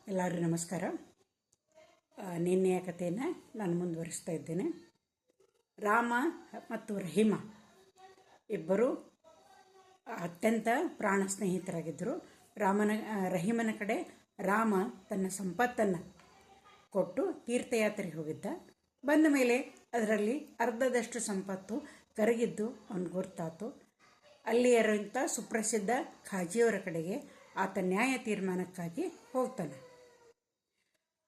ಎಲ್ಲರಿಗೂ ನಮಸ್ಕಾರ. ನಿನ್ನೆಯ ಕಥೆಯನ್ನು ನಾನು ಮುಂದುವರಿಸ್ತಾ ಇದ್ದೇನೆ. ರಾಮ ಮತ್ತು ರಹೀಮ ಇಬ್ಬರು ಅತ್ಯಂತ ಪ್ರಾಣ ಸ್ನೇಹಿತರಾಗಿದ್ದರು. ರಹೀಮನ ಕಡೆ ರಾಮ ತನ್ನ ಸಂಪತ್ತನ್ನು ಕೊಟ್ಟು ತೀರ್ಥಯಾತ್ರೆಗೆ ಹೋಗಿದ್ದ. ಬಂದ ಮೇಲೆ ಅದರಲ್ಲಿ ಅರ್ಧದಷ್ಟು ಸಂಪತ್ತು ಕರಗಿದ್ದು ಅವನಿಗೆ ಗೊತ್ತಾಯಿತು. ಅಲ್ಲಿಯರಂಥ ಸುಪ್ರಸಿದ್ಧ ಖಾಜಿಯವರ ಕಡೆಗೆ ಆತ ನ್ಯಾಯ ತೀರ್ಮಾನಕ್ಕಾಗಿ ಹೋಗ್ತಾನೆ.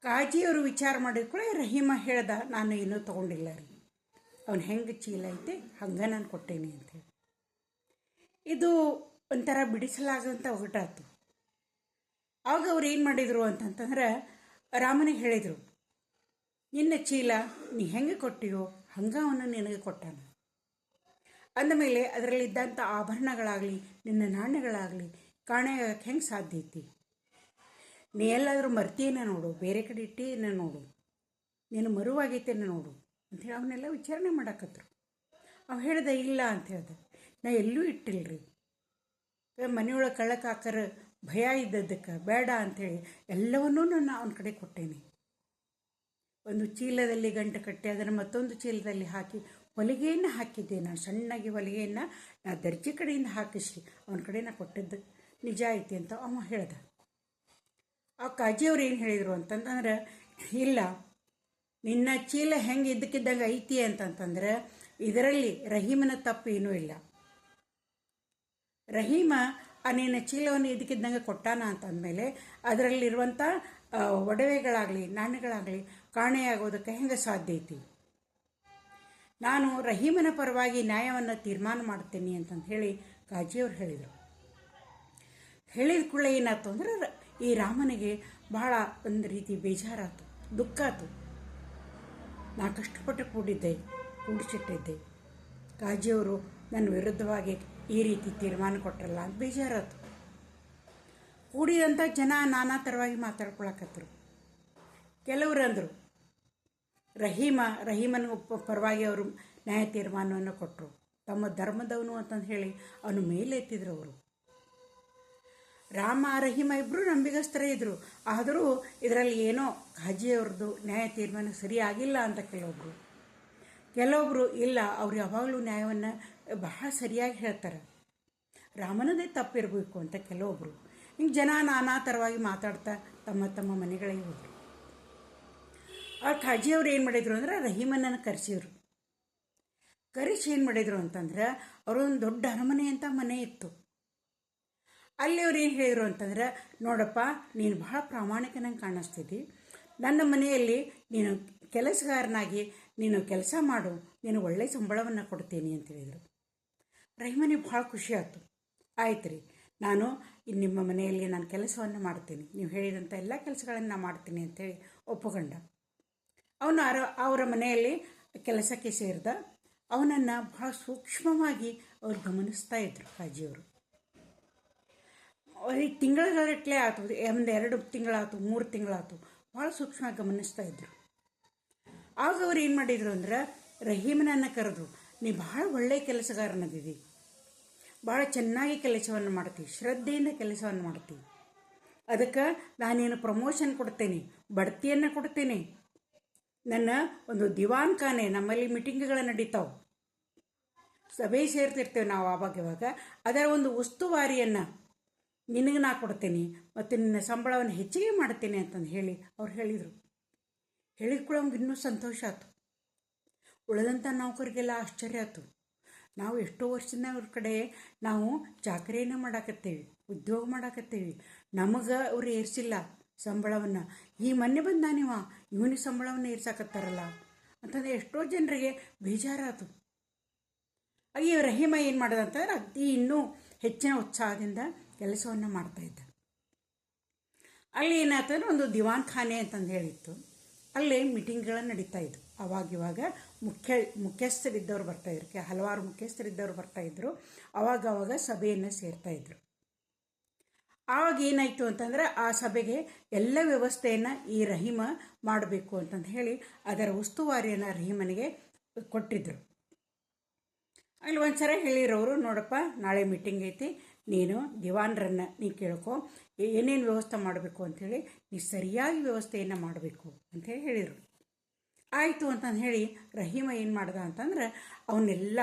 ಕಾಜಿಯವರು ವಿಚಾರ ಮಾಡಿದ ಕೂಡ ರಹೀಮ ಹೇಳ್ದ, ನಾನು ಏನೂ ತೊಗೊಂಡಿಲ್ಲ ರೀ, ಅವನು ಹೆಂಗೆ ಚೀಲ ಐತೆ ಹಂಗೆ ನಾನು ಕೊಟ್ಟೇನಿ ಅಂತೇಳಿ. ಇದು ಒಂಥರ ಬಿಡಿಸಲಾಗದಂಥ ಒಗಟಾತು. ಆಗ ಅವ್ರು ಏನು ಮಾಡಿದರು ಅಂತಂತಂದ್ರೆ ರಾಮನಿಗೆ ಹೇಳಿದರು, ನಿನ್ನ ಚೀಲ ನೀ ಹೆಂಗೆ ಕೊಟ್ಟಿಯೋ ಹಂಗೆ ಅವನು ನಿನಗೆ ಕೊಟ್ಟಾನ. ಅಂದಮೇಲೆ ಅದರಲ್ಲಿದ್ದಂಥ ಆಭರಣಗಳಾಗಲಿ ನಿನ್ನ ನಾಣ್ಯಗಳಾಗಲಿ ಕಾಣೆಯಾಗಕ್ಕೆ ಹೆಂಗೆ ಸಾಧ್ಯ ಐತಿ? ನೀ ಎಲ್ಲಾದರೂ ಮರ್ತಿಯೇನ ನೋಡು, ಬೇರೆ ಕಡೆ ಇಟ್ಟೇನ ನೋಡು, ನೀನು ಮರುವಾಗೈತೇನ ನೋಡು ಅಂಥೇಳಿ ಅವನ್ನೆಲ್ಲ ವಿಚಾರಣೆ ಮಾಡಾಕತ್ರು. ಅವು ಹೇಳ್ದೆ ಇಲ್ಲ ಅಂತ ಹೇಳ್ದೆ, ನಾ ಎಲ್ಲೂ ಇಟ್ಟಿಲ್ರಿ, ಮನೆಯೊಳಗೆ ಕಳ್ಳಕ್ಕೆ ಹಾಕರ ಭಯ ಇದ್ದದ್ದಕ್ಕೆ ಬೇಡ ಅಂಥೇಳಿ ಎಲ್ಲವನ್ನೂ ನಾನು ಅವನ ಕಡೆ ಕೊಟ್ಟೇನೆ. ಒಂದು ಚೀಲದಲ್ಲಿ ಗಂಟು ಕಟ್ಟಿ ಅದನ್ನು ಮತ್ತೊಂದು ಚೀಲದಲ್ಲಿ ಹಾಕಿ ಹೊಲಿಗೆಯನ್ನು ಹಾಕಿದ್ದೆ. ನಾನು ಸಣ್ಣಗೆ ಹೊಲಿಗೆಯನ್ನು ನಾ ದರ್ಜಿ ಕಡೆಯಿಂದ ಹಾಕಿಸಿ ಅವನ ಕಡೆ ನಾ ಕೊಟ್ಟಿದ್ದು ನಿಜ ಐತಿ ಅಂತ ಅವ ಹೇಳ್ದ. ಆ ಕಾಜಿಯವ್ರು ಏನು ಹೇಳಿದರು ಅಂತಂತಂದ್ರೆ, ಇಲ್ಲ, ನಿನ್ನ ಚೀಲ ಹೆಂಗೆ ಇದ್ದಕ್ಕಿದ್ದಂಗೆ ಐತಿ ಅಂತಂತಂದ್ರೆ ಇದರಲ್ಲಿ ರಹೀಮನ ತಪ್ಪು ಏನೂ ಇಲ್ಲ. ರಹೀಮ ನಿನ್ನ ಚೀಲವನ್ನು ಇದಕ್ಕಿದ್ದಂಗೆ ಕೊಟ್ಟಾನ ಅಂತಂದಮೇಲೆ ಅದರಲ್ಲಿರುವಂಥ ಒಡವೆಗಳಾಗಲಿ ನಾಣ್ಯಗಳಾಗಲಿ ಕಾಣೆಯಾಗೋದಕ್ಕೆ ಹೆಂಗೆ ಸಾಧ್ಯ ಐತಿ? ನಾನು ರಹೀಮನ ಪರವಾಗಿ ನ್ಯಾಯವನ್ನು ತೀರ್ಮಾನ ಮಾಡ್ತೀನಿ ಅಂತಂದು ಹೇಳಿ ಕಾಜಿಯವ್ರು ಹೇಳಿದರು. ಹೇಳಿದ ಕೂಡಲೇ ಏನಾಯ್ತು ಅಂದ್ರೆ ಈ ರಾಮನಿಗೆ ಬಹಳ ಒಂದು ರೀತಿ ಬೇಜಾರಾಯ್ತು, ದುಃಖ ಆಯ್ತು. ನಾ ಕಷ್ಟಪಟ್ಟು ಕೂಡಿಸಿಟ್ಟಿದ್ದೆ, ಕಾಜಿಯವರು ನನ್ನ ವಿರುದ್ಧವಾಗಿ ಈ ರೀತಿ ತೀರ್ಮಾನ ಕೊಟ್ಟರಲ್ಲ ಅಂತ ಬೇಜಾರಾಯ್ತು. ಕೂಡಿದಂಥ ಜನ ನಾನಾ ಥರವಾಗಿ ಮಾತಾಡ್ಕೊಳಕತ್ತರು. ಕೆಲವರು ಅಂದರು, ರಹೀಮನ ಪರವಾಗಿ ಅವರು ನ್ಯಾಯ ತೀರ್ಮಾನವನ್ನು ಕೊಟ್ಟರು, ತಮ್ಮ ಧರ್ಮದವನು ಅಂತಂದು ಹೇಳಿ ಅವನು ಮೇಲೆತ್ತಿದ್ರು. ಅವರು ರಾಮ ರಹೀಮ ಇಬ್ಬರು ನಂಬಿಗಸ್ತರೇ ಇದ್ದರು. ಆದರೂ ಇದರಲ್ಲಿ ಏನೋ ಕಾಜಿಯವ್ರದ್ದು ನ್ಯಾಯ ತೀರ್ಮಾನ ಸರಿಯಾಗಿಲ್ಲ ಅಂತ ಕೆಲವೊಬ್ಬರು ಇಲ್ಲ, ಅವ್ರು ಯಾವಾಗಲೂ ನ್ಯಾಯವನ್ನು ಬಹಳ ಸರಿಯಾಗಿ ಹೇಳ್ತಾರೆ, ರಾಮನದೇ ತಪ್ಪಿರಬೇಕು ಅಂತ ಕೆಲವೊಬ್ಬರು. ಹಿಂಗೆ ಜನ ನಾನಾ ಥರವಾಗಿ ಮಾತಾಡ್ತಾ ತಮ್ಮ ತಮ್ಮ ಮನೆಗಳಿಗೆ ಹೋದರು. ಆ ಖಾಜಿಯವ್ರು ಏನು ಮಾಡಿದರು ಅಂದ್ರೆ ರಹೀಮನನ್ನು ಕರೆಸಿದ್ರು. ಕರೆಸಿ ಏನು ಮಾಡಿದರು ಅಂತಂದ್ರೆ ಅವರೊಂದು ದೊಡ್ಡ ಅರಮನೆ ಅಂತ ಮನೆ ಇತ್ತು. ಅಲ್ಲಿ ಅವ್ರು ಏನು ಹೇಳಿದರು ಅಂತಂದ್ರೆ, ನೋಡಪ್ಪ, ನೀನು ಬಹಳ ಪ್ರಾಮಾಣಿಕನಾಗಿ ಕಾಣಿಸ್ತಿದ್ದಿ, ನನ್ನ ಮನೆಯಲ್ಲಿ ನೀನು ಕೆಲಸಗಾರನಾಗಿ ನೀನು ಕೆಲಸ ಮಾಡು, ನೀನು ಒಳ್ಳೆಯ ಸಂಬಳವನ್ನು ಕೊಡ್ತೀನಿ ಅಂತ ಹೇಳಿದರು. ರಹೀಮನಿಗೆ ಭಾಳ ಖುಷಿ ಆಯಿತು. ಆಯ್ತು ರೀ, ನಾನು ನಿಮ್ಮ ಮನೆಯಲ್ಲಿ ನಾನು ಕೆಲಸವನ್ನು ಮಾಡ್ತೀನಿ, ನೀವು ಹೇಳಿದಂಥ ಎಲ್ಲ ಕೆಲಸಗಳನ್ನು ನಾನು ಮಾಡ್ತೀನಿ ಅಂತೇಳಿ ಒಪ್ಪುಗೊಂಡ. ಅವನು ಅವರ ಮನೆಯಲ್ಲಿ ಕೆಲಸಕ್ಕೆ ಸೇರಿದ. ಅವನನ್ನು ಬಹಳ ಸೂಕ್ಷ್ಮವಾಗಿ ಅವ್ರು ಗಮನಿಸ್ತಾ ಇದ್ರು ಕಾಜಿಯವರು. ತಿಂಗಳಗಟ್ಟಲೆ ಆಯ್ತು, ಒಂದು 2 ತಿಂಗಳಾಯ್ತು, 3 ತಿಂಗಳಾಯ್ತು, ಭಾಳ ಸೂಕ್ಷ್ಮವಾಗಿ ಗಮನಿಸ್ತಾ ಇದ್ರು. ಆಗ ಅವ್ರು ಏನು ಮಾಡಿದರು ಅಂದ್ರೆ ರಹೀಮನನ್ನು ಕರೆದು, ನೀ ಭಾಳ ಒಳ್ಳೆಯ ಕೆಲಸಗಾರನದಿದ್ದಿ, ಭಾಳ ಚೆನ್ನಾಗಿ ಕೆಲಸವನ್ನು ಮಾಡ್ತೀವಿ, ಶ್ರದ್ಧೆಯಿಂದ ಕೆಲಸವನ್ನು ಮಾಡ್ತೀವಿ, ಅದಕ್ಕೆ ನಾನೇನು ಪ್ರಮೋಷನ್ ಕೊಡ್ತೇನೆ, ಬಡ್ತಿಯನ್ನು ಕೊಡ್ತೇನೆ, ನನ್ನ ಒಂದು ದಿವಾನ್ ಖಾನೆ, ನಮ್ಮಲ್ಲಿ ಮೀಟಿಂಗ್ಗಳು ನಡೀತಾವೆ, ಸಭೆ ಸೇರ್ತಿರ್ತೇವೆ ನಾವು ಆವಾಗ, ಅದರ ಒಂದು ಉಸ್ತುವಾರಿಯನ್ನು ನಿನಗೆ ನಾ ಕೊಡ್ತೇನೆ ಮತ್ತು ನಿನ್ನ ಸಂಬಳವನ್ನು ಹೆಚ್ಚಿಗೆ ಮಾಡ್ತೇನೆ ಅಂತಂದು ಹೇಳಿ ಅವ್ರು ಹೇಳಿದರು. ಹೇಳಿದ ಕೂಡ ಅವ್ನಿಗೆ ಇನ್ನೂ ಸಂತೋಷ ಆಯ್ತು. ಉಳಿದಂಥ ನೌಕರಿಗೆಲ್ಲ ಆಶ್ಚರ್ಯ ಆಯ್ತು. ನಾವು ಎಷ್ಟೋ ವರ್ಷದಿಂದ ಅವ್ರ ಕಡೆ ನಾವು ಚಾಕರಿಯನ್ನು ಮಾಡಾಕತ್ತೇವೆ, ಉದ್ಯೋಗ ಮಾಡಾಕತ್ತೇವೆ, ನಮಗೆ ಅವ್ರು ಏರಿಸಿಲ್ಲ ಸಂಬಳವನ್ನು, ಈ ಮೊನ್ನೆ ಬಂದಾನಿವ ಇವನಿಗೆ ಸಂಬಳವನ್ನು ಏರ್ಸಾಕತ್ತಾರಲ್ಲ ಅಂತಂದರೆ ಎಷ್ಟೋ ಜನರಿಗೆ ಬೇಜಾರಾಯ್ತು. ಹಾಗೆ ರಹೀಮ ಏನು ಮಾಡೋದು ಅಂತಂದ್ರೆ ಅತಿ ಇನ್ನೂ ಹೆಚ್ಚಿನ ಉತ್ಸಾಹದಿಂದ ಕೆಲಸವನ್ನು ಮಾಡ್ತಾಯಿದ್ದ. ಅಲ್ಲಿ ಏನಾಯ್ತಂದ್ರೆ ಒಂದು ದಿವಾನ್ ಖಾನೆ ಅಂತಂದು ಹೇಳಿತ್ತು, ಅಲ್ಲೇ ಮೀಟಿಂಗ್ಗಳು ನಡೀತಾ ಇದ್ವು. ಅವಾಗಿವಾಗ ಮುಖ್ಯಸ್ಥರಿದ್ದವ್ರು ಬರ್ತಾಯಿದ್ರು, ಹಲವಾರು ಮುಖ್ಯಸ್ಥರಿದ್ದವ್ರು ಬರ್ತಾಯಿದ್ರು. ಅವಾಗವಾಗ ಸಭೆಯನ್ನು ಸೇರ್ತಾಯಿದ್ರು. ಆವಾಗ ಏನಾಯಿತು ಅಂತಂದ್ರೆ ಆ ಸಭೆಗೆ ಎಲ್ಲ ವ್ಯವಸ್ಥೆಯನ್ನು ಈ ರಹೀಮ ಮಾಡಬೇಕು ಅಂತಂದು ಹೇಳಿ ಅದರ ಉಸ್ತುವಾರಿಯನ್ನು ರಹೀಮನಿಗೆ ಕೊಟ್ಟಿದ್ದರು. ಅಲ್ಲಿ ಒಂದು ಸಲ ಹೇಳಿರೋರು, ನೋಡಪ್ಪ, ನಾಳೆ ಮೀಟಿಂಗ್ ಐತಿ, ನೀನು ದಿವಾನರನ್ನು ನೀ ಕೇಳ್ಕೊ, ಏನೇನು ವ್ಯವಸ್ಥೆ ಮಾಡಬೇಕು ಅಂಥೇಳಿ ನೀ ಸರಿಯಾಗಿ ವ್ಯವಸ್ಥೆಯನ್ನು ಮಾಡಬೇಕು ಅಂಥೇಳಿ ಹೇಳಿದರು. ಆಯಿತು ಅಂತಂದು ಹೇಳಿ ರಹೀಮ ಏನು ಮಾಡ್ದ ಅಂತಂದ್ರೆ ಅವನ್ನೆಲ್ಲ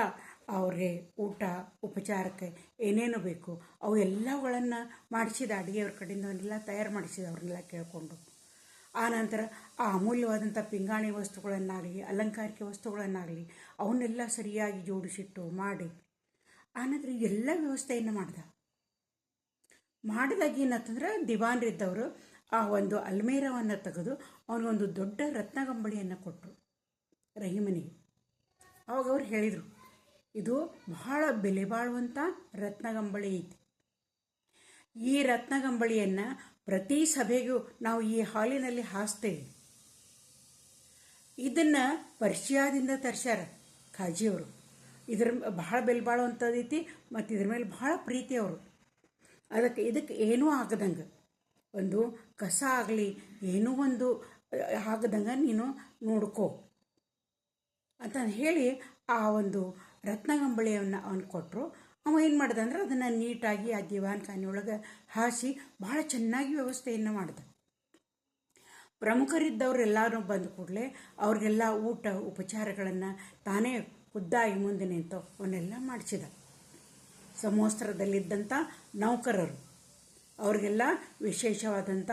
ಅವ್ರಿಗೆ ಊಟ ಉಪಚಾರಕ್ಕೆ ಏನೇನು ಬೇಕು ಅವು ಎಲ್ಲವುಗಳನ್ನು ಮಾಡಿಸಿದ, ಅಡುಗೆಯವ್ರ ಕಡೆಯಿಂದ ಅವನ್ನೆಲ್ಲ ತಯಾರು ಮಾಡಿಸಿದ ಅವ್ರನ್ನೆಲ್ಲ ಕೇಳಿಕೊಂಡು. ಆನಂತರ ಆ ಅಮೂಲ್ಯವಾದಂಥ ಪಿಂಗಾಣಿ ವಸ್ತುಗಳನ್ನಾಗಲಿ ಅಲಂಕಾರಿಕ ವಸ್ತುಗಳನ್ನಾಗಲಿ ಅವನ್ನೆಲ್ಲ ಸರಿಯಾಗಿ ಜೋಡಿಸಿಟ್ಟು ಮಾಡಿ ಆನಂತರ ಎಲ್ಲ ವ್ಯವಸ್ಥೆಯನ್ನು ಮಾಡಿದಾಗ ಏನಂತಂದ್ರೆ ದಿವಾನರಿದ್ದವರು ಆ ಒಂದು ಅಲ್ಮೇರವನ್ನು ತೆಗೆದು ಅವನಿಗೊಂದು ದೊಡ್ಡ ರತ್ನಗಂಬಳಿಯನ್ನು ಕೊಟ್ಟರು ರಹೀಮನಿಗೆ. ಅವಾಗ ಅವ್ರು ಹೇಳಿದರು, ಇದು ಬಹಳ ಬೆಲೆ ಬಾಳುವಂಥ ರತ್ನಗಂಬಳಿ ಐತಿ. ಈ ರತ್ನಗಂಬಳಿಯನ್ನು ಪ್ರತಿ ಸಭೆಗೂ ನಾವು ಈ ಹಾಲಿನಲ್ಲಿ ಹಾಸ್ತೇವೆ. ಇದನ್ನು ಪರ್ಷಿಯಾದಿಂದ ತರಿಸ್ಯಾರ ಖಾಜಿಯವರು. ಇದ್ರ ಬಹಳ ಬೆಲೆ ಬಾಳುವಂಥದ್ದೈತಿ ಮತ್ತು ಇದ್ರ ಮೇಲೆ ಬಹಳ ಪ್ರೀತಿ ಅವರು. ಇದಕ್ಕೆ ಏನೂ ಆಗದಂಗೆ, ಒಂದು ಕಸ ಆಗಲಿ ಏನೂ ಒಂದು ಆಗದಂಗೆ ನೀನು ನೋಡ್ಕೋ ಅಂತ ಹೇಳಿ ಆ ಒಂದು ರತ್ನಗಂಬಳಿಯನ್ನು ಅವನು ಕೊಟ್ಟರು. ಅವ ಏನು ಮಾಡ್ದೆ ಅಂದ್ರೆ ಅದನ್ನು ನೀಟಾಗಿ ಆ ದಿವಾನ್ ಖಾನೆಯೊಳಗೆ ಹಾಸಿ ಭಾಳ ಚೆನ್ನಾಗಿ ವ್ಯವಸ್ಥೆಯನ್ನು ಮಾಡ್ದ. ಪ್ರಮುಖರಿದ್ದವರೆಲ್ಲರೂ ಬಂದ ಕೂಡಲೇ ಅವ್ರಿಗೆಲ್ಲ ಊಟ ಉಪಚಾರಗಳನ್ನು ತಾನೇ ಖುದ್ದಾಗಿ ಮುಂದೆ ನಿಂತು ಅವನ್ನೆಲ್ಲ ಮಾಡಿಸಿದ. ಸಮವಸ್ತ್ರದಲ್ಲಿದ್ದಂಥ ನೌಕರರು ಅವ್ರಿಗೆಲ್ಲ ವಿಶೇಷವಾದಂಥ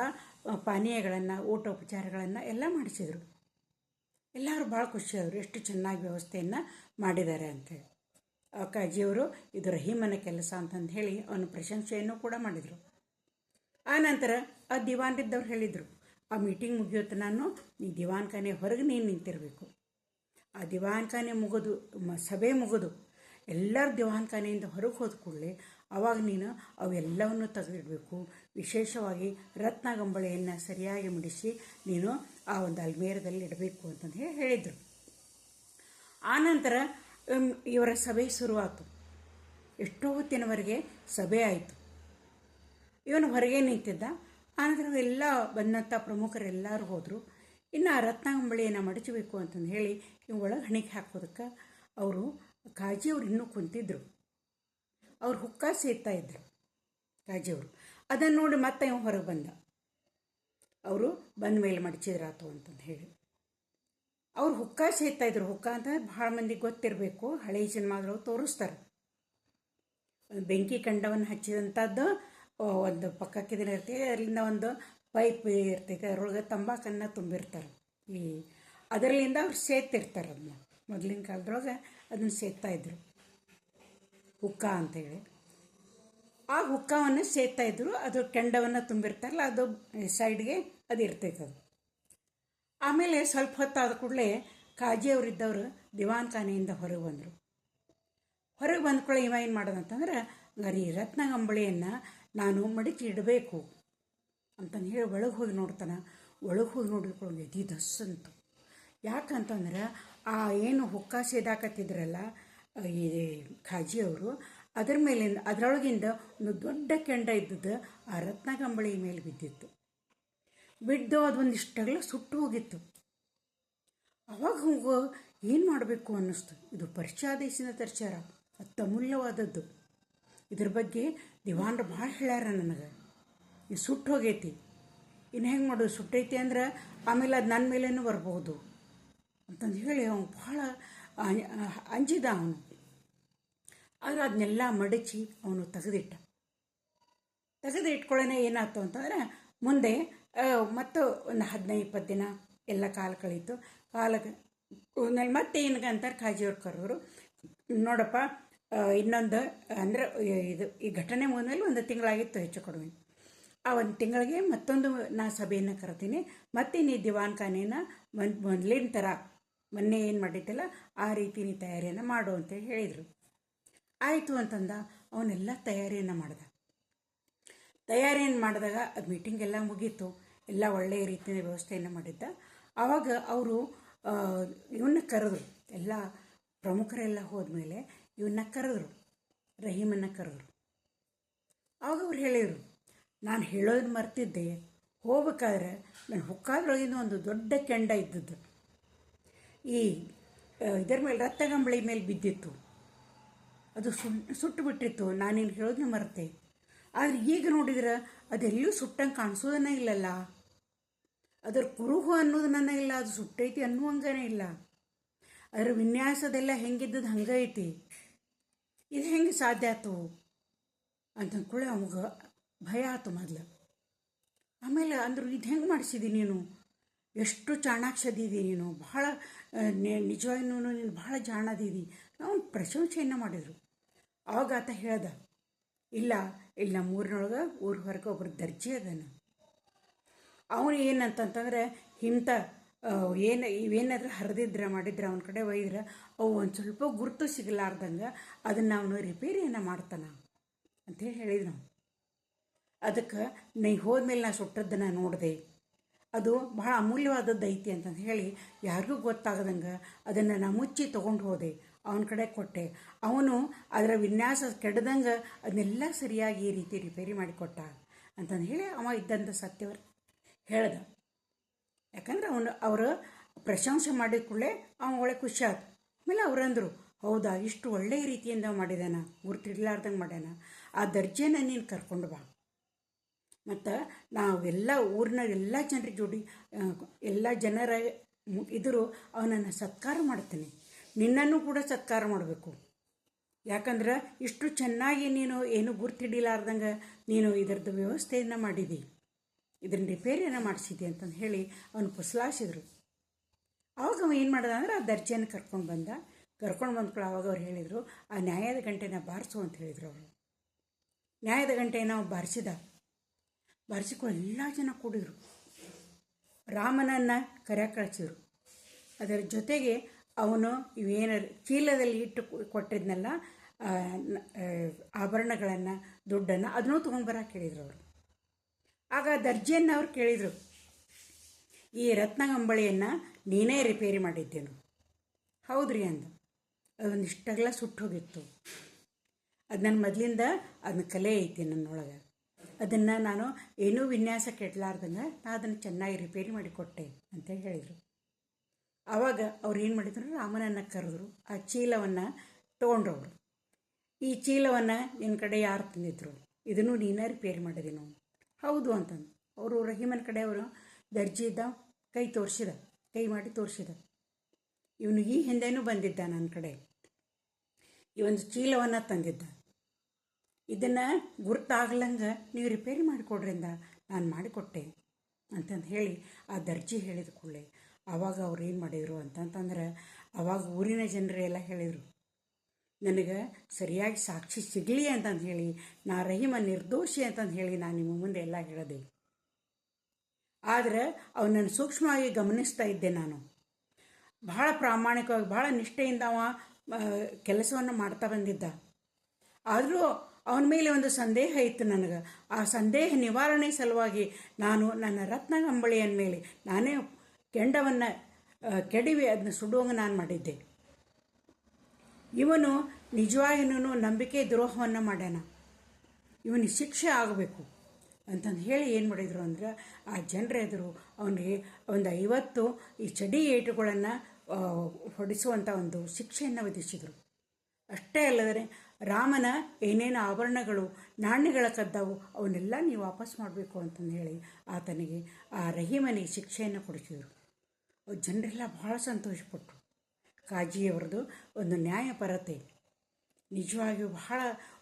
ಪಾನೀಯಗಳನ್ನು ಊಟ ಉಪಚಾರಗಳನ್ನು ಎಲ್ಲ ಮಾಡಿಸಿದರು. ಎಲ್ಲರೂ ಭಾಳ ಖುಷಿಯಾದರು, ಎಷ್ಟು ಚೆನ್ನಾಗಿ ವ್ಯವಸ್ಥೆಯನ್ನು ಮಾಡಿದ್ದಾರೆ ಅಂಥೇಳಿ. ಕಾಜಿಯವರು ಇದು ರಹೀಮನ ಕೆಲಸ ಅಂತಂದು ಹೇಳಿ ಅವನ ಪ್ರಶಂಸೆಯನ್ನು ಕೂಡ ಮಾಡಿದರು. ಆನಂತರ ಆ ದಿವಾನ್ರಿದ್ದವ್ರು ಹೇಳಿದರು, ಆ ಮೀಟಿಂಗ್ ಮುಗಿಯುತ್ತೆ ನಾನು ನೀ ದಿವಾನ್ ಖಾನೆ ಹೊರಗೆ ನೀನು ನಿಂತಿರಬೇಕು. ಆ ದಿವಾನ್ ಖಾನೆ ಮುಗಿದು ಸಭೆ ಮುಗಿದು ಎಲ್ಲರೂ ದಿವಾನ್ ಖಾನೆಯಿಂದ ಹೊರಗೆ ಹೋದ ಕೂಡಲೇ ಆವಾಗ ನೀನು ಅವೆಲ್ಲವನ್ನು ತೆಗೆದಿಡಬೇಕು. ವಿಶೇಷವಾಗಿ ರತ್ನಗಂಬಳಿಯನ್ನು ಸರಿಯಾಗಿ ಮುಡಿಸಿ ನೀನು ಆ ಒಂದು ಅಲ್ಮೇರದಲ್ಲಿ ಇಡಬೇಕು ಅಂತಂದು ಹೇಳಿದರು. ಆನಂತರ ಇವರ ಸಭೆ ಶುರುವಾಯಿತು. ಎಷ್ಟೋ ಹೊತ್ತಿನವರೆಗೆ ಸಭೆ ಆಯಿತು. ಇವನು ಹೊರಗೆ ನಿಂತಿದ್ದ. ಆನಂತರ ಎಲ್ಲ ಬಂದಂಥ ಪ್ರಮುಖರೆಲ್ಲರೂ ಹೋದರು. ಇನ್ನು ಆ ರತ್ನಗಂಬಳಿಯನ್ನು ಮಡಚಬೇಕು ಅಂತಂದು ಹೇಳಿ ಇವು ಒಳಗೆ ಹಣಿಕೆ ಹಾಕೋದಕ್ಕೆ ಅವರು ಕಾಜಿಯವರು ಇನ್ನೂ ಕುಂತಿದ್ರು. ಅವ್ರು ಹುಕ್ಕ ಸೇರ್ತಾ ಇದ್ರು ಕಾಜಿಯವರು. ಅದನ್ನು ನೋಡಿ ಮತ್ತೆ ಇವ ಹೊರಗೆ ಬಂದ. ಅವರು ಬಂದ ಮೇಲೆ ಮಡಚಿದ್ರಾತು ಅಂತಂದು ಹೇಳಿ ಅವ್ರು ಹುಕ್ಕ ಸೇರ್ತಾ ಇದ್ರು. ಹುಕ್ಕ ಅಂತಂದ್ರೆ ಭಾಳ ಮಂದಿಗೆ ಗೊತ್ತಿರಬೇಕು, ಹಳೆಯ ಸಿನಿಮಾದ್ರು ತೋರಿಸ್ತಾರೆ. ಬೆಂಕಿ ಕಂಡವನ್ನು ಹಚ್ಚಿದಂಥದ್ದು ಒಂದು ಪಕ್ಕಕ್ಕಿದಿನ ಇರ್ತೈತೆ, ಅದರಿಂದ ಒಂದು ಪೈಪ್ ಇರ್ತೈತೆ, ಅದರೊಳಗೆ ತಂಬಾಕನ್ನು ತುಂಬಿರ್ತಾರೆ. ಅದರಲ್ಲಿಂದ ಅವ್ರು ಸೇರ್ತಿರ್ತಾರೆ. ಅದನ್ನ ಮೊದಲಿನ ಕಾಲದೊಳಗೆ ಅದನ್ನು ಸೇರ್ತಾಯಿದ್ರು ಹುಕ್ಕ ಅಂತೇಳಿ. ಆ ಹುಕ್ಕವನ್ನು ಸೇರ್ತಾಯಿದ್ರು. ಅದು ಕೆಂಡವನ್ನು ತುಂಬಿರ್ತಾರಲ್ಲ, ಅದು ಸೈಡ್ಗೆ ಅದು ಇರ್ತೈತೆ. ಅದು ಆಮೇಲೆ ಸ್ವಲ್ಪ ಹೊತ್ತಾದ ಕೂಡಲೇ ಕಾಜಿಯವರಿದ್ದವರು ದಿವಾನ್ ಖಾನೆಯಿಂದ ಹೊರಗೆ ಬಂದರು. ಹೊರಗೆ ಬಂದ ಕೂಡಲೇ ಇವ ಏನು ಮಾಡೋದಂತಂದ್ರೆ ಈ ರತ್ನಗಂಬಳಿಯನ್ನು ನಾನು ಮಡಚಿ ಇಡಬೇಕು ಅಂತಂದು ಹೇಳಿ ಒಳಗೆ ಹೋಗಿ ನೋಡ್ತಾನೆ. ಒಳಗೆ ಹೋಗಿ ನೋಡಿಕೊಳ್ಳೋದು ಎದಿ ದಸ್ಸಂತು. ಯಾಕಂತಂದ್ರೆ ಆ ಏನು ಹುಕ್ಕ ಸೇದಾಕತ್ತಿದ್ರಲ್ಲ ಈ ಖಾಜಿಯವರು, ಅದರ ಮೇಲಿಂದ ಅದರೊಳಗಿಂದ ಒಂದು ದೊಡ್ಡ ಕೆಂಡ ಇದ್ದದ್ದು ಆ ರತ್ನಗಂಬಳಿ ಮೇಲೆ ಬಿದ್ದಿತ್ತು. ಬಿದ್ದು ಅದೊಂದಿಷ್ಟೆಲ್ಲ ಸುಟ್ಟು ಹೋಗಿತ್ತು. ಅವಾಗ ಹೋಗೋ ಏನು ಮಾಡಬೇಕು ಅನ್ನಿಸ್ತು. ಇದು ಪರ್ಷಿಯಾ ದೇಶದಿಂದ ತರ್ಸ್ಯಾರ, ಅತ್ಯಮೂಲ್ಯವಾದದ್ದು. ಇದ್ರ ಬಗ್ಗೆ ದಿವಾನ್ರು ಭಾಳ ಹೇಳ್ಯಾರ ನನಗೆ. ಇದು ಸುಟ್ಟು ಹೋಗೈತಿ, ಇನ್ನು ಹೆಂಗೆ ಮಾಡೋದು, ಸುಟ್ಟೈತಿ ಅಂದ್ರೆ ಆಮೇಲೆ ಅದು ನನ್ನ ಮೇಲೇನೂ ಬರ್ಬೋದು ಅಂತಂದು ಹೇಳಿ ಅವನು ಭಾಳ ಅಂಜಿದ. ಅವನು ಆದರೆ ಅದನ್ನೆಲ್ಲ ಮಡಚಿ ಅವನು ತೆಗೆದಿಟ್ಕೊಳ್ಳೋನೆ ಏನಾಯ್ತು ಅಂತಂದರೆ ಮುಂದೆ ಮತ್ತು ಒಂದು 15-20 ದಿನ ಎಲ್ಲ ಕಾಲ ಕಳೀತು. ಕಾಲಕ್ಕೆ ಮತ್ತೆ ಏನಕ್ಕೆ ಅಂತಾರೆ ಖಾಜಿಯವ್ರು ಕರೆದ್ರು, ನೋಡಪ್ಪ ಇನ್ನೊಂದು ಅಂದರೆ ಈ ಘಟನೆ ಮುಗಿದ್ಮೇಲೆ 1 ತಿಂಗಳಾಗಿತ್ತು ಹೆಚ್ಚು ಕಡಿಮೆ. ಆ 1 ತಿಂಗಳಿಗೆ ಮತ್ತೊಂದು ನಾ ಸಭೆಯನ್ನು ಕರ್ತೀನಿ, ಮತ್ತೆ ನೀ ದಿವಾನ್ ಖಾನೆನ ಮೊದಲಿನ ಥರ ಮೊನ್ನೆ ಏನು ಮಾಡಿದ್ದಲ್ಲ ಆ ರೀತಿ ನೀ ತಯಾರಿಯನ್ನು ಮಾಡು ಅಂತ ಹೇಳಿದರು. ಆಯಿತು ಅಂತಂದ. ಅವನ್ನೆಲ್ಲ ತಯಾರಿಯನ್ನು ಮಾಡಿದಾಗ ಅದು ಮೀಟಿಂಗ್ ಎಲ್ಲ ಮುಗೀತು. ಎಲ್ಲ ಒಳ್ಳೆಯ ರೀತಿಯ ವ್ಯವಸ್ಥೆಯನ್ನು ಮಾಡಿದ್ದ. ಆವಾಗ ಅವರು ಇವನ್ನ ಕರೆದ್ರು. ಎಲ್ಲ ಪ್ರಮುಖರೆಲ್ಲ ಹೋದ್ಮೇಲೆ ಇವನ್ನ ಕರೆದ್ರು, ರಹೀಮನ್ನು ಕರೆದ್ರು. ಆವಾಗ ಅವ್ರು ಹೇಳಿದರು, ನಾನು ಹೇಳೋದನ್ನ ಮರ್ತಿದ್ದೆ, ಹೋಗ್ಬೇಕಾದ್ರೆ ನಾನು ಹುಕ್ಕಾದ್ರೊಳಗಿಂದ ಒಂದು ದೊಡ್ಡ ಕೆಂಡ ಇದ್ದದ್ದು ಈ ಇದರ ಮೇಲೆ ರತ್ನಗಂಬಳಿ ಮೇಲೆ ಬಿದ್ದಿತ್ತು. ಅದು ಸುಟ್ಟು ಬಿಟ್ಟಿತ್ತು. ನಾನೇನು ಹೇಳೋದನ್ನ ಮರೆತೆ. ಆದರೆ ಈಗ ನೋಡಿದ್ರೆ ಅದೆಲ್ಲೂ ಸುಟ್ಟಂಗೆ ಕಾಣಿಸೋದನ್ನ ಇಲ್ಲಲ್ಲ, ಅದರ ಕುರುಹು ಅನ್ನೋದನ್ನ ಇಲ್ಲ, ಅದು ಸುಟ್ಟೈತಿ ಅನ್ನುವಂಗನೇ ಇಲ್ಲ. ಅದರ ವಿನ್ಯಾಸದೆಲ್ಲ ಹೆಂಗಿದ್ದದ್ದು ಹಂಗೆ ಐತಿ. ಇದು ಹೆಂಗೆ ಸಾಧ್ಯ ಆಯ್ತು ಅಂತ ಅಂದ್ಕೊಳ್ಳಿ ಅವಾಗ ಭಯ ಆಯ್ತು ಮೊದಲು. ಆಮೇಲೆ ಅಂದರು, ಇದು ಹೆಂಗೆ ಮಾಡಿಸಿದಿ ನೀನು, ಎಷ್ಟು ಚಾಣಾಕ್ಷದಿದಿ ನೀನು, ಭಾಳ ನಿಜವಾಗಿ ನೀನು ಭಾಳ ಜಾಣದಿದಿ. ನಾವು ಪ್ರಶಂಸೆಯನ್ನು ಮಾಡಿದರು. ಆವಾಗ ಆತ ಹೇಳ್ದ, ಇಲ್ಲ ಇಲ್ಲಿ ನಮ್ಮ ಊರಿನೊಳಗೆ ಊರ ಹೊರಗೆ ಒಬ್ಬರು ದರ್ಜಿ ಅದಾನ. ಅವನು ಏನಂತಂತಂದ್ರೆ ಇಂಥ ಇವೇನಾದ್ರೂ ಹರಿದಿದ್ರೆ ಮಾಡಿದ್ರೆ ಅವನ ಕಡೆ ಒಯ್ದ್ರೆ ಅವು ಒಂದು ಸ್ವಲ್ಪ ಗುರುತು ಸಿಗಲಾರ್ದಂಗೆ ಅದನ್ನು ಅವನು ರಿಪೇರಿಯನ್ನು ಮಾಡ್ತಾನೆ ಅಂಥೇಳಿ ಹೇಳಿದ್ರು ನಾವು. ಅದಕ್ಕೆ ನೀ ಹೋದ್ಮೇಲೆ ನಾ ಸುಟ್ಟದ್ದನ್ನು ನೋಡಿದೆ, ಅದು ಭಾಳ ಅಮೂಲ್ಯವಾದದ್ದು ಐತಿ ಅಂತಂದು ಹೇಳಿ ಯಾರಿಗೂ ಗೊತ್ತಾಗದಂಗೆ ಅದನ್ನು ನಾ ಮುಚ್ಚಿ ತೊಗೊಂಡು ಹೋದೆ, ಅವನ ಕಡೆ ಕೊಟ್ಟೆ. ಅವನು ಅದರ ವಿನ್ಯಾಸ ಕೆಡ್ದಂಗೆ ಅದನ್ನೆಲ್ಲ ಸರಿಯಾಗಿ ಈ ರೀತಿ ರಿಪೇರಿ ಮಾಡಿಕೊಟ್ಟ ಅಂತಂದು ಹೇಳಿ ಅವ ಇದ್ದಂಥ ಸತ್ಯವರು ಹೇಳ್ದ. ಯಾಕಂದ್ರೆ ಅವರು ಪ್ರಶಂಸೆ ಮಾಡಿದ ಕೂಡಲೇ ಅವನ ಒಳ್ಳೆ ಖುಷಿ ಆಯ್ತು. ಆಮೇಲೆ ಅವರಂದರು, ಹೌದಾ ಇಷ್ಟು ಒಳ್ಳೆಯ ರೀತಿಯಿಂದ ಮಾಡಿದಾನ, ಗುರ್ತಿಡ್ಲಾರ್ದಂಗೆ ಮಾಡ್ಯಾನ, ಆ ದರ್ಜೆನ ನೀನು ಕರ್ಕೊಂಡು ಬಾ, ಮತ್ತು ನಾವೆಲ್ಲ ಊರಿನ ಎಲ್ಲ ಜನರ ಜೋಡಿ ಎಲ್ಲ ಜನರ ಇದ್ರು ಅವನನ್ನು ಸತ್ಕಾರ ಮಾಡ್ತೀನಿ, ನಿನ್ನನ್ನು ಕೂಡ ಸತ್ಕಾರ ಮಾಡಬೇಕು. ಯಾಕಂದ್ರೆ ಇಷ್ಟು ಚೆನ್ನಾಗಿ ನೀನು ಏನು ಗುರ್ತಿಡಿಲಾರ್ದಂಗೆ ನೀನು ಇದರದ್ದು ವ್ಯವಸ್ಥೆಯನ್ನು ಮಾಡಿದಿ, ಇದನ್ನ ರಿಪೇರಿಯನ್ನು ಮಾಡಿಸಿದೆ ಅಂತಂದು ಹೇಳಿ ಅವನು ಪುಸಲಾಸಿದ್ರು. ಆವಾಗ ಅವ ಏನು ಮಾಡ್ದ ಅಂದ್ರೆ ಆ ದರ್ಜೆಯನ್ನು ಕರ್ಕೊಂಡು ಬಂದ್ಕೊಳ್ಳೋ ಅವಾಗ ಅವ್ರು ಹೇಳಿದರು, ಆ ನ್ಯಾಯದ ಗಂಟೆನ ಬಾರಿಸು ಅಂತ ಹೇಳಿದರು ಅವರು. ನ್ಯಾಯದ ಗಂಟೆನ ನಾವು ಬಾರಿಸಿಕೊಂಡು ಎಲ್ಲ ಜನ ಕೂಡಿದ್ರು. ರಾಮನನ್ನು ಕರೆಯಾಕೆ ಕಳಿಸಿದ್ರು. ಅದರ ಜೊತೆಗೆ ಅವನು ಇವೇನ ಚೀಲದಲ್ಲಿ ಇಟ್ಟು ಕೊಟ್ಟಿದ್ನಲ್ಲ ಆಭರಣಗಳನ್ನು, ದುಡ್ಡನ್ನು, ಅದನ್ನೂ ತೊಗೊಂಡ್ಬರಕ್ಕೆ ಹೇಳಿದರು ಅವರು. ಆಗ ದರ್ಜೆಯನ್ನು ಅವ್ರು ಕೇಳಿದರು, ಈ ರತ್ನಗಂಬಳಿಯನ್ನು ನೀನೇ ರಿಪೇರಿ ಮಾಡಿದ್ದೇನು? ಹೌದ್ರಿ ಅಂದ. ಅದೊಂದಿಷ್ಟೆಲ್ಲ ಸುಟ್ಟು ಹೋಗಿತ್ತು. ಅದು ನನ್ನ ಮೊದಲಿಂದ ಅದನ್ನ ಕಲೆ ಐತಿ ನನ್ನೊಳಗೆ, ಅದನ್ನು ನಾನು ಏನೂ ವಿನ್ಯಾಸ ಕೆಟ್ಟಲಾರ್ದಂಗೆ ನಾನು ಅದನ್ನು ಚೆನ್ನಾಗಿ ರಿಪೇರಿ ಮಾಡಿಕೊಟ್ಟೆ ಅಂತೇಳಿ ಹೇಳಿದರು. ಆವಾಗ ಅವ್ರು ಏನು ಮಾಡಿದ್ರು, ರಾಮನನ್ನು ಕರೆದ್ರು. ಆ ಚೀಲವನ್ನು ತೊಗೊಂಡ್ರು ಅವರು. ಈ ಚೀಲವನ್ನು ನಿನ್ನ ಕಡೆ ಯಾರು ತಂದಿದ್ರು, ಇದನ್ನು ನೀನೇ ರಿಪೇರಿ ಮಾಡಿದೀನು? ಹೌದು ಅಂತಂದು ಅವರು ರಹೀಮನ ಕಡೆ ಅವರು ದರ್ಜಿ ಇದ್ದ, ಕೈ ಮಾಡಿ ತೋರಿಸಿದ. ಇವನು ಈ ಹಿಂದೆನೂ ಬಂದಿದ್ದ ನನ್ನ ಕಡೆ, ಈ ಒಂದು ಚೀಲವನ್ನು ತಂದಿದ್ದ, ಇದನ್ನು ಗುರ್ತಾಗ್ಲಂಗೆ ನೀವು ರಿಪೇರಿ ಮಾಡಿಕೊಡ್ರಿಂದ ನಾನು ಮಾಡಿಕೊಟ್ಟೆ ಅಂತಂದು ಹೇಳಿ ಆ ದರ್ಜಿ ಹೇಳಿದ ಕೂಡಲೇ ಆವಾಗ ಅವ್ರು ಏನು ಮಾಡಿದರು ಅಂತಂತಂದ್ರೆ, ಆವಾಗ ಊರಿನ ಜನರೆಲ್ಲ ಹೇಳಿದರು, ನನಗೆ ಸರಿಯಾಗಿ ಸಾಕ್ಷಿ ಸಿಗಲಿ ಅಂತಂದು ಹೇಳಿ ನಾ ರಹೀಮ ನಿರ್ದೋಷಿ ಅಂತಂದು ಹೇಳಿ ನಾನು ನಿಮ್ಮ ಮುಂದೆ ಎಲ್ಲ ಹೇಳಿದೆ. ಆದರೆ ಅವನನ್ನು ಸೂಕ್ಷ್ಮವಾಗಿ ಗಮನಿಸ್ತಾ ಇದ್ದೆ. ನಾನು ಭಾಳ ಪ್ರಾಮಾಣಿಕವಾಗಿ ಭಾಳ ನಿಷ್ಠೆಯಿಂದ ಅವ ಕೆಲಸವನ್ನು ಮಾಡ್ತಾ ಬಂದಿದ್ದ. ಆದರೂ ಅವನ ಮೇಲೆ ಒಂದು ಸಂದೇಹ ಇತ್ತು ನನಗೆ. ಆ ಸಂದೇಹ ನಿವಾರಣೆ ಸಲುವಾಗಿ ನಾನು ನನ್ನ ರತ್ನಗಂಬಳಿಯ ಮೇಲೆ ನಾನೇ ಕೆಂಡವನ್ನು ಕೆಡವಿ ಅದನ್ನ ಸುಡುವಂಗೆ ನಾನು ಮಾಡಿದ್ದೆ. ಇವನು ನಿಜವಾಗಿನೂ ನಂಬಿಕೆ ದ್ರೋಹವನ್ನು ಮಾಡ್ಯಾನ, ಇವನಿಗೆ ಶಿಕ್ಷೆ ಆಗಬೇಕು ಅಂತಂದು ಹೇಳಿ ಏನು ಮಾಡಿದರು ಅಂದ್ರೆ, ಆ ಜನರ ಎದುರು ಅವನಿಗೆ ಒಂದು 50 ಈ ಚಡಿ ಏಟುಗಳನ್ನು ಹೊಡಿಸುವಂಥ ಒಂದು ಶಿಕ್ಷೆಯನ್ನು ವಿಧಿಸಿದರು. ಅಷ್ಟೇ ಅಲ್ಲದೆ ರಾಮನ ಏನೇನು ಆಭರಣಗಳು ನಾಣ್ಯಗಳ ಕದ್ದವು ಅವನ್ನೆಲ್ಲ ನೀವು ವಾಪಸ್ ಮಾಡಬೇಕು ಅಂತಂದು ಹೇಳಿ ಆತನಿಗೆ ಆ ರಹೀಮನಿಗೆ ಶಿಕ್ಷೆಯನ್ನು ಕೊಡಿಸಿದರು. ಜನರೆಲ್ಲ ಭಾಳ ಸಂತೋಷಪಟ್ಟರು. ಕಾಜಿಯವರದು ಒಂದು ನ್ಯಾಯಪರತೆ, ನಿಜವಾಗಿಯೂ ಬಹಳ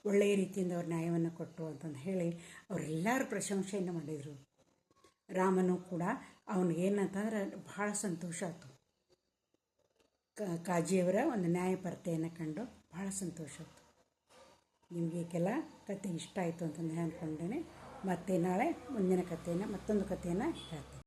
ಒಳ್ಳೆಯ ರೀತಿಯಿಂದ ಅವ್ರು ನ್ಯಾಯವನ್ನು ಕೊಟ್ಟರು ಅಂತಂದು ಹೇಳಿ ಅವರೆಲ್ಲರೂ ಪ್ರಶಂಸೆಯನ್ನು ಮಾಡಿದರು. ರಾಮನು ಕೂಡ ಅವನಿಗೇನಂತಂದ್ರೆ ಭಾಳ ಸಂತೋಷ ಆಯಿತು. ಕಾಜಿಯವರ ಒಂದು ನ್ಯಾಯಪರತೆಯನ್ನು ಕಂಡು ಭಾಳ ಸಂತೋಷ ಆಯಿತು. ನಿಮಗೆ ಕೆಲ ಕತೆ ಇಷ್ಟ ಆಯಿತು ಅಂತಂದು ಅಂದ್ಕೊಂಡೇನೆ. ಮತ್ತೆ ನಾಳೆ ಮುಂದಿನ ಕಥೆಯನ್ನು ಮತ್ತೊಂದು ಕಥೆಯನ್ನು ಹೇಳ್ತೇನೆ.